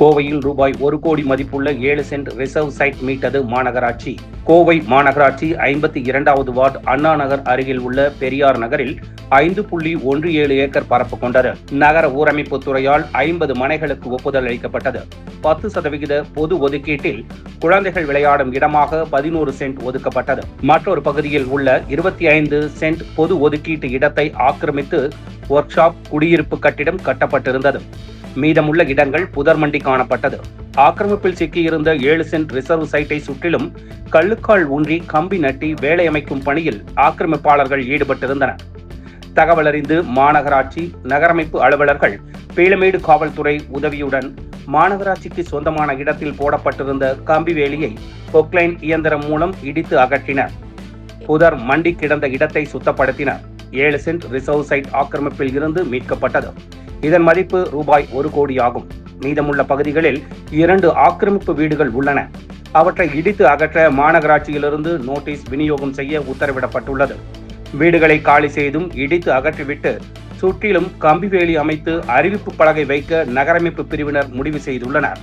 கோவையில் ரூபாய் 1 கோடி மதிப்புள்ள 7 சென்ட் ரிசர்வ் சைட் மீட்டது மாநகராட்சி. கோவை மாநகராட்சி 52வது வார்டு அண்ணா நகர் அருகில் உள்ள பெரியார் நகரில் 5.17 ஏக்கர் பரப்பு கொண்டது. நகர ஊரமைப்பு துறையால் 50 மனைகளுக்கு ஒப்புதல் அளிக்கப்பட்டது. 10% பொது ஒதுக்கீட்டில் குழந்தைகள் விளையாடும் இடமாக 11 சென்ட் ஒதுக்கப்பட்டது. மற்றொரு பகுதியில் உள்ள 25 சென்ட் பொது ஒதுக்கீட்டு இடத்தை ஆக்கிரமித்து ஒர்க் ஷாப், குடியிருப்பு கட்டிடம் கட்டப்பட்டிருந்தது. மீதமுள்ள இடங்கள் புதர்மண்டி காணப்பட்டது. ஆக்கிரமிப்பில் சிக்கியிருந்த 7 சென்ட் ரிசர்வ் சைட்டை சுற்றிலும் கள்ளுக்கால் ஊன்றி கம்பி நட்டி வேலை அமைக்கும் பணியில் ஆக்கிரமிப்பாளர்கள் ஈடுபட்டிருந்தனர். தகவலறிந்து மாநகராட்சி நகரமைப்பு அலுவலர்கள் பீளமேடு காவல்துறை உதவியுடன் மாநகராட்சிக்கு சொந்தமான இடத்தில் போடப்பட்டிருந்த கம்பி வேலியை பொக்லைன் இயந்திரம் மூலம் இடித்து அகற்றினர். புதர் மண்டி கிடந்த இடத்தை சுத்தப்படுத்தினர். 7 சென்ட் ரிசர்வ் சைட் ஆக்கிரமிப்பில் இருந்து மீட்கப்பட்டது. இதன் மதிப்பு ரூபாய் 1 கோடி ஆகும். மீதமுள்ள பகுதிகளில் 2 ஆக்கிரமிப்பு வீடுகள் உள்ளன. அவற்றை இடித்து அகற்ற மாநகராட்சியிலிருந்து நோட்டீஸ் விநியோகம் செய்ய உத்தரவிடப்பட்டுள்ளது. வீடுகளை காலி செய்தும் இடித்து அகற்றிவிட்டு சுற்றிலும் கம்பி வேலி அமைத்து அறிவிப்பு பலகை வைக்க நகரமைப்பு பிரிவினர் முடிவு செய்துள்ளனர்.